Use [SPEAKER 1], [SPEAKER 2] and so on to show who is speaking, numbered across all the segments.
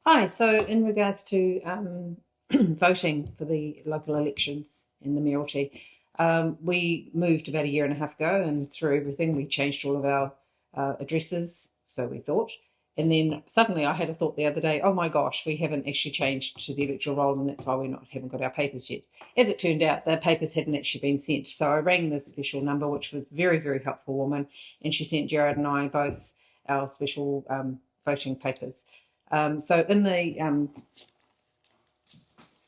[SPEAKER 1] Hi, so in regards to voting for the local elections in the Mayoralty, we moved about a year and a half ago, and through everything, we changed all of our addresses, so we thought. And then suddenly I had a thought the other day, oh my gosh, we haven't actually changed to the electoral roll, and that's why we not haven't got our papers yet. As it turned out, the papers hadn't actually been sent. So I rang the special number, which was a very, very helpful woman, and she sent Jared and I both our special voting papers. So in the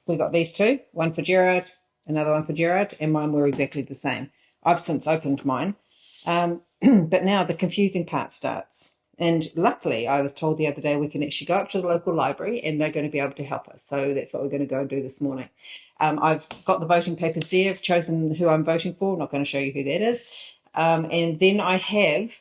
[SPEAKER 1] we got these two, one for Gerard, another one for Gerard, and mine were exactly the same. I've since opened mine, but now the confusing part starts. And luckily, I was told the other day we can actually go up to the local library and they're going to be able to help us. So that's what we're going to go and do this morning. I've got the voting papers there. I've chosen who I'm voting for. I'm not going to show you who that is. And then I have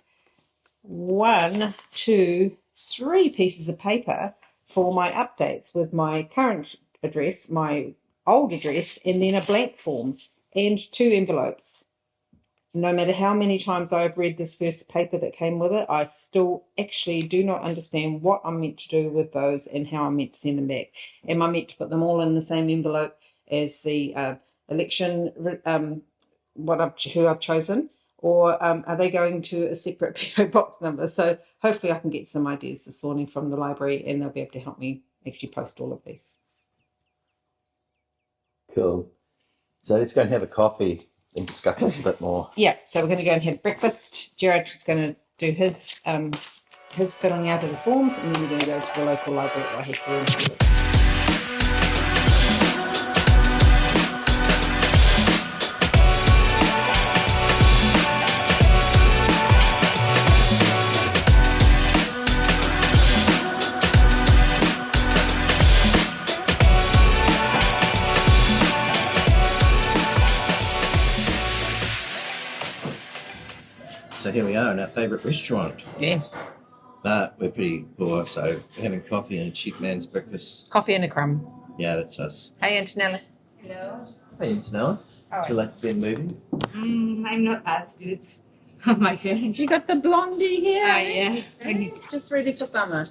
[SPEAKER 1] one, two, three pieces of paper for my updates with my current address, my old address, and then a blank form and two envelopes. No matter how many times I've read this first paper that came with it, I still actually do not understand what I'm meant to do with those and how I'm meant to send them back. Am I meant to put them all in the same envelope as the election, who I've chosen? Or are they going to a separate PO box number? So hopefully I can get some ideas this morning from the library and they'll be able to help me actually post all of these.
[SPEAKER 2] Cool. So let's go and have a coffee and discuss this a bit more.
[SPEAKER 1] Yeah, so we're going to go and have breakfast. Jared is going to do his filling out of the forms, and then we're going to go to the local library at Waiheke and see it.
[SPEAKER 2] So here we are in our favourite restaurant.
[SPEAKER 1] Yes.
[SPEAKER 2] But we're pretty poor, so we're having coffee and a cheap man's breakfast.
[SPEAKER 1] Coffee and a crumb.
[SPEAKER 2] Yeah, that's us.
[SPEAKER 1] Hey, Antonella.
[SPEAKER 3] Hello.
[SPEAKER 2] Hey, Antonella. Would you like to be in the movie?
[SPEAKER 3] I'm not as good. Oh my god.
[SPEAKER 1] You got the blondie here.
[SPEAKER 3] Ah, yeah.
[SPEAKER 1] Just ready for summer.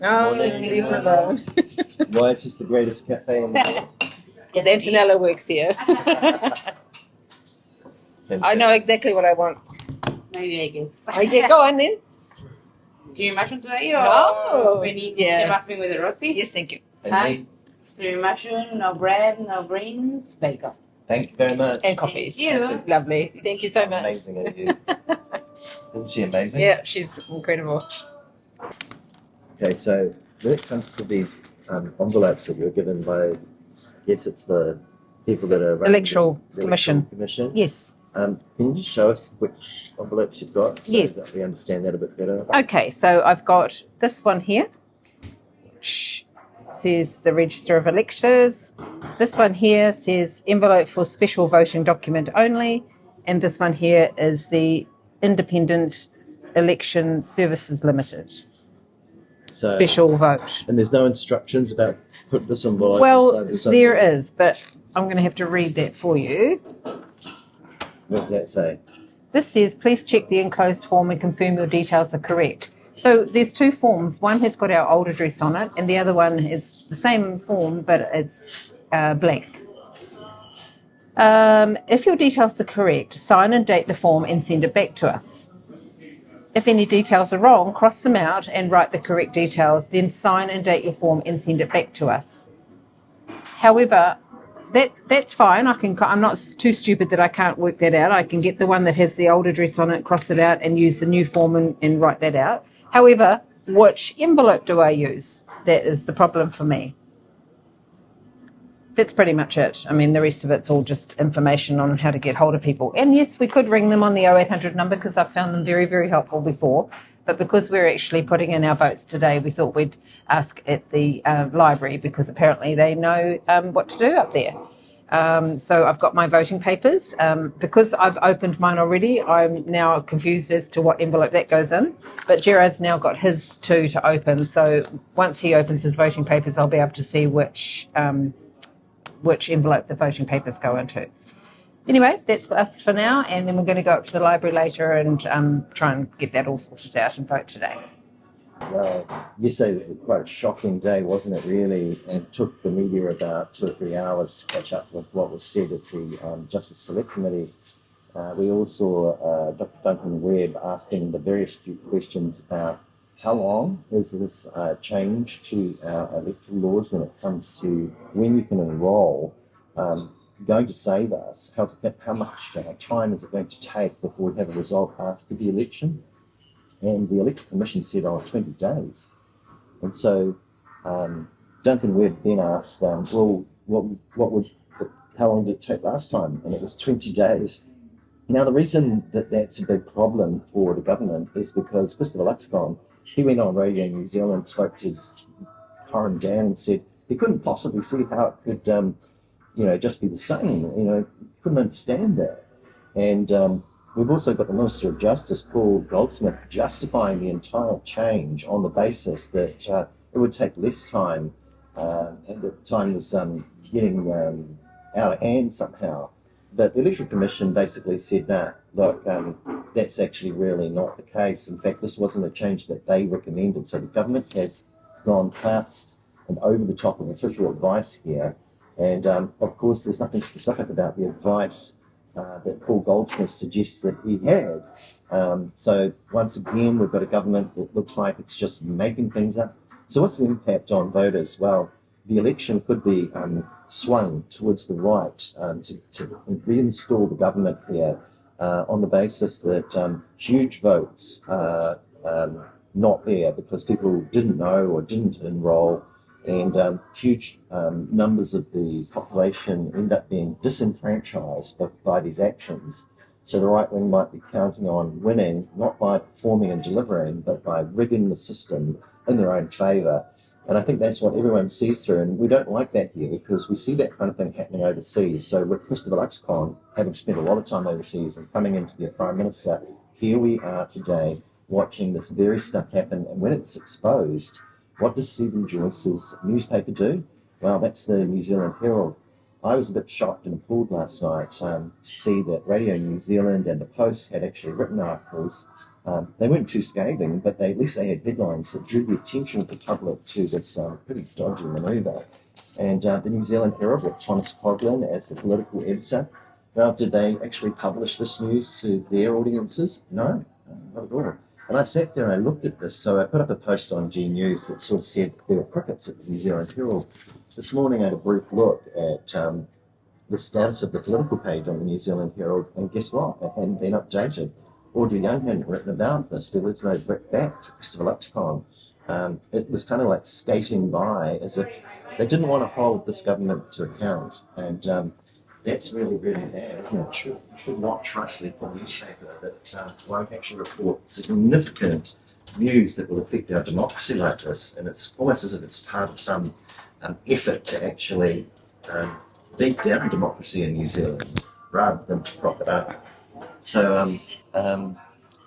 [SPEAKER 1] Oh,
[SPEAKER 2] Morning.
[SPEAKER 1] leave her alone.
[SPEAKER 2] Why is this the greatest cafe in the world?
[SPEAKER 1] Because Antonella works here. I know exactly what I want.
[SPEAKER 3] Maybe I guess.
[SPEAKER 1] Oh, yeah, go on then.
[SPEAKER 3] Do you mushroom today or
[SPEAKER 1] No.
[SPEAKER 3] we need
[SPEAKER 1] Yeah.
[SPEAKER 3] mushroom with the roasty?
[SPEAKER 1] Yes, thank you.
[SPEAKER 2] And
[SPEAKER 3] Hi.
[SPEAKER 2] me.
[SPEAKER 3] Three mushroom, no bread, no greens, bacon.
[SPEAKER 2] Thank you very much.
[SPEAKER 1] And coffees.
[SPEAKER 3] You.
[SPEAKER 1] Lovely. Thank you so much.
[SPEAKER 2] Amazing at you. Isn't she amazing?
[SPEAKER 1] Yeah, she's incredible.
[SPEAKER 2] Okay, so when it comes to these envelopes that you're given by, yes, it's the people that are running
[SPEAKER 1] Electoral
[SPEAKER 2] the
[SPEAKER 1] Commission.
[SPEAKER 2] Commission.
[SPEAKER 1] Yes.
[SPEAKER 2] Can you just show us which envelopes you've got so
[SPEAKER 1] Yes.
[SPEAKER 2] that we understand that a bit better?
[SPEAKER 1] Okay, so I've got this one here, which says the Register of Electors. This one here says envelope for special voting document only. And this one here is the Independent Election Services Limited
[SPEAKER 2] So,
[SPEAKER 1] special vote.
[SPEAKER 2] And there's no instructions about put this envelope
[SPEAKER 1] Well,
[SPEAKER 2] inside this
[SPEAKER 1] there
[SPEAKER 2] envelope?
[SPEAKER 1] is, but I'm going to have to read that for you.
[SPEAKER 2] What does that say?
[SPEAKER 1] This says, please check the enclosed form and confirm your details are correct. So there's two forms. One has got our old address on it, and the other one is the same form, but it's blank. If your details are correct, sign and date the form and send it back to us. If any details are wrong, cross them out and write the correct details, then sign and date your form and send it back to us. However, that's fine. I'm not too stupid that I can't work that out. I can get the one that has the old address on it, cross it out, and use the new form and write that out. However, which envelope do I use? That is the problem for me. That's pretty much it. I mean, the rest of it's all just information on how to get hold of people. And yes, we could ring them on the 0800 number because I've found them very, very helpful before. But because we're actually putting in our votes today, we thought we'd ask at the library because apparently they know what to do up there. So I've got my voting papers. Because I've opened mine already, I'm now confused as to what envelope that goes in. But Gerard's now got his two to open. So once he opens his voting papers, I'll be able to see which envelope the voting papers go into. Anyway, that's us for now, and then we're going to go up to the library later and try and get that all sorted out and vote today.
[SPEAKER 2] Well, yesterday was quite a shocking day, wasn't it, really? And it took the media about 2 or 3 hours to catch up with what was said at the Justice Select Committee. We all saw Dr. Duncan Webb asking the very astute questions about how long is this change to our electoral laws when it comes to when you can enrol going to save us? How much time is it going to take before we have a result after the election? And the Electoral Commission said, 20 days. And so Duncan Webb then asked, well, how long did it take last time? And it was 20 days. Now, the reason that that's a big problem for the government is because Christopher Luxon, he went on Radio New Zealand, spoke to Corin Dan and said he couldn't possibly see how it could, just be the same. Couldn't understand that. And we've also got the Minister of Justice, Paul Goldsmith, justifying the entire change on the basis that it would take less time and that time was getting out of hand somehow. But the Electoral Commission basically said, look, that's actually really not the case. In fact, this wasn't a change that they recommended. So the government has gone past and over the top of official advice here. And of course, there's nothing specific about the advice that Paul Goldsmith suggests that he had. So once again, we've got a government that looks like it's just making things up. So what's the impact on voters? Well, the election could be swung towards the right to reinstall the government here on the basis that huge votes are not there because people didn't know or didn't enrol, and huge numbers of the population end up being disenfranchised by these actions. So the right wing might be counting on winning, not by performing and delivering, but by rigging the system in their own favour. And I think that's what everyone sees through, and we don't like that here because we see that kind of thing happening overseas. So with Christopher Luxon, having spent a lot of time overseas and coming into the Prime Minister, here we are today watching this very stuff happen. And when it's exposed, what does Stephen Joyce's newspaper do? Well, that's the New Zealand Herald. I was a bit shocked and appalled last night to see that Radio New Zealand and the Post had actually written articles. They weren't too scathing, but at least they had headlines that drew the attention of the public to this pretty dodgy manoeuvre. And the New Zealand Herald with Thomas Coughlin as the political editor. Well, did they actually publish this news to their audiences? No, not at all. And I sat there and I looked at this, so I put up a post on G News that sort of said there were crickets at the New Zealand Herald. This morning I had a brief look at the status of the political page on the New Zealand Herald, and guess what? It hadn't been updated. Audrey Young hadn't written about this. There was no back for Christopher Luxon. It was kind of like skating by as if they didn't want to hold this government to account. And that's really, really bad, isn't it? You should not trust the newspaper that won't actually report significant news that will affect our democracy like this. And it's almost as if it's part of some effort to actually beat down democracy in New Zealand rather than to prop it up. So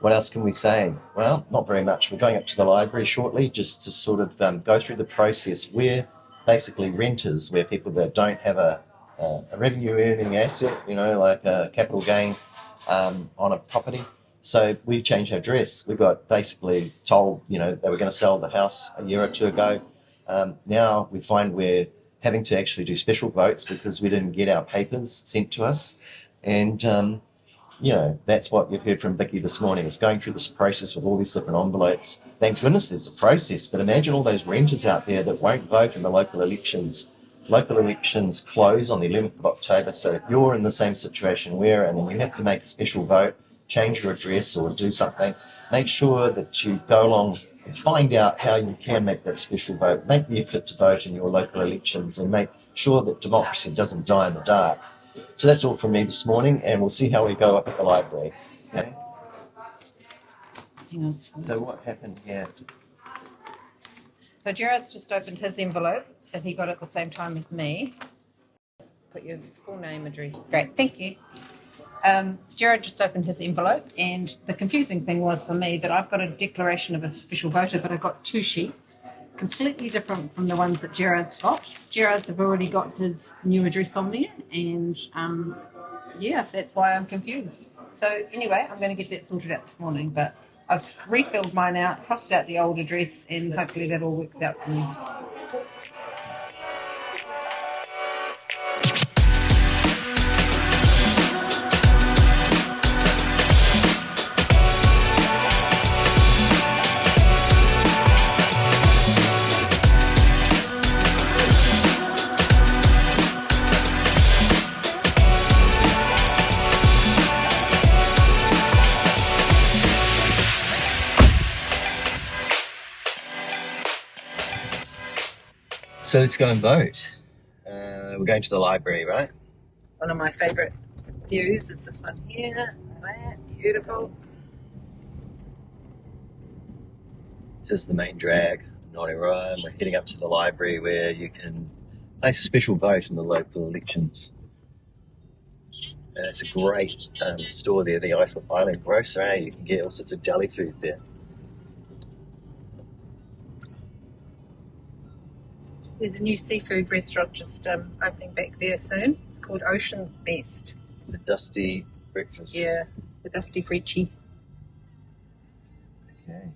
[SPEAKER 2] what else can we say? Well, not very much. We're going up to the library shortly just to sort of go through the process. We're basically renters, where people that don't have a revenue earning asset, like a capital gain on a property. So we changed our address. We got basically told, they were going to sell the house a year or two ago. Now we find we're having to actually do special votes because we didn't get our papers sent to us. And that's what you've heard from Vicky this morning. It's going through this process with all these different envelopes. Thank goodness there's a process, but imagine all those renters out there that won't vote in the local elections. Local elections close on the 11th of October, so if you're in the same situation we're in and you have to make a special vote, change your address or do something, make sure that you go along and find out how you can make that special vote. Make the effort to vote in your local elections and make sure that democracy doesn't die in the dark. So that's all from me this morning, and we'll see how we go up at the library. Okay? So what happened here?
[SPEAKER 1] So Gerard's just opened his envelope, and he got it at the same time as me. Put your full name, address. Great, thank you. Gerard just opened his envelope, and the confusing thing was for me that I've got a declaration of a special voter, but I've got two sheets, completely different from the ones that Gerard's got. Gerard's have already got his new address on there, and that's why I'm confused. So anyway, I'm going to get that sorted out this morning, but I've refilled mine out, crossed out the old address, and hopefully that all works out for me.
[SPEAKER 2] So let's go and vote. We're going to the library, right?
[SPEAKER 1] One of my favourite views is this one here. That, beautiful.
[SPEAKER 2] This is the main drag, Nottingham. We're heading up to the library where you can place a special vote in the local elections. It's a great store there, the Island Grocer. Eh? You can get all sorts of deli food there.
[SPEAKER 1] There's a new seafood restaurant just opening back there soon. It's called Ocean's Best.
[SPEAKER 2] The Dusty Breakfast.
[SPEAKER 1] Yeah, the Dusty Frecci.
[SPEAKER 2] Okay.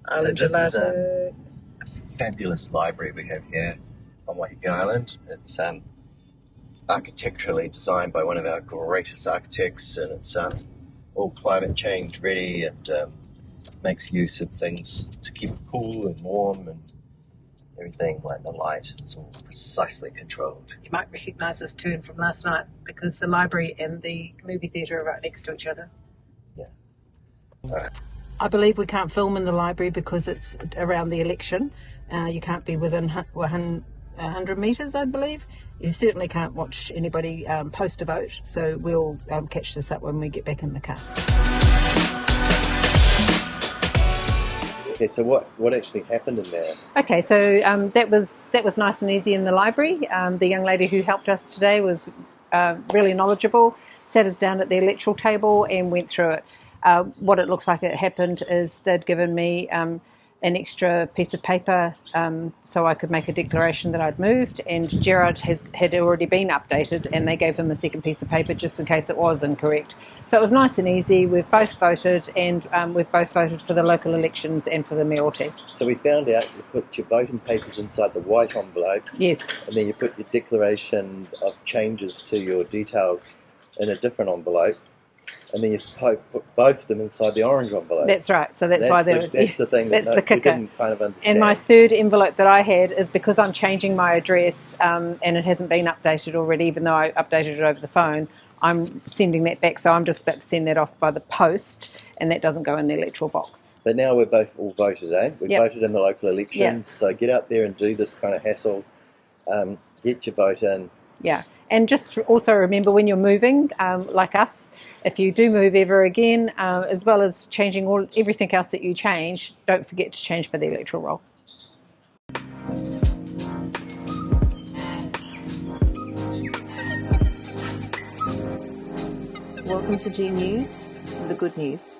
[SPEAKER 1] Island
[SPEAKER 2] So this is
[SPEAKER 1] gelato.
[SPEAKER 2] a fabulous library we have here on Waiheke Island. It's architecturally designed by one of our greatest architects, and it's all climate change ready and makes use of things to keep it cool and warm and everything, like the light. It's all precisely controlled.
[SPEAKER 1] You might recognise this turn from last night because the library and the movie theatre are right next to each other.
[SPEAKER 2] Yeah. All right.
[SPEAKER 1] I believe we can't film in the library because it's around the election. You can't be within 100 metres, I believe. You certainly can't watch anybody post a vote, so we'll catch this up when we get back in the car.
[SPEAKER 2] Okay, so what actually happened in there?
[SPEAKER 1] Okay, so that was nice and easy in the library. The young lady who helped us today was really knowledgeable, sat us down at the electoral table and went through it. What it looks like it happened is they'd given me an extra piece of paper so I could make a declaration that I'd moved, and Gerard had already been updated, and they gave him a second piece of paper just in case it was incorrect. So it was nice and easy. We've both voted, and we've both voted for the local elections and for the mayoralty.
[SPEAKER 2] So we found out you put your voting papers inside the white envelope.
[SPEAKER 1] Yes.
[SPEAKER 2] And then you put your declaration of changes to your details in a different envelope. And then you put both of them inside the orange envelope.
[SPEAKER 1] That's right. So that's why they're...
[SPEAKER 2] That's the thing that
[SPEAKER 1] that's the kicker.
[SPEAKER 2] We didn't kind of understand.
[SPEAKER 1] And my third envelope that I had is because I'm changing my address and it hasn't been updated already, even though I updated it over the phone, I'm sending that back. So I'm just about to send that off by the post, and that doesn't go in the electoral box.
[SPEAKER 2] But now we're both all voted, eh? We've voted in the local elections.
[SPEAKER 1] Yep.
[SPEAKER 2] So get out there and do this kind of hassle. Get your vote in.
[SPEAKER 1] Yeah. And just also remember when you're moving, like us, if you do move ever again, as well as changing everything else that you change, don't forget to change for the electoral roll.
[SPEAKER 4] Welcome to G News, the good news.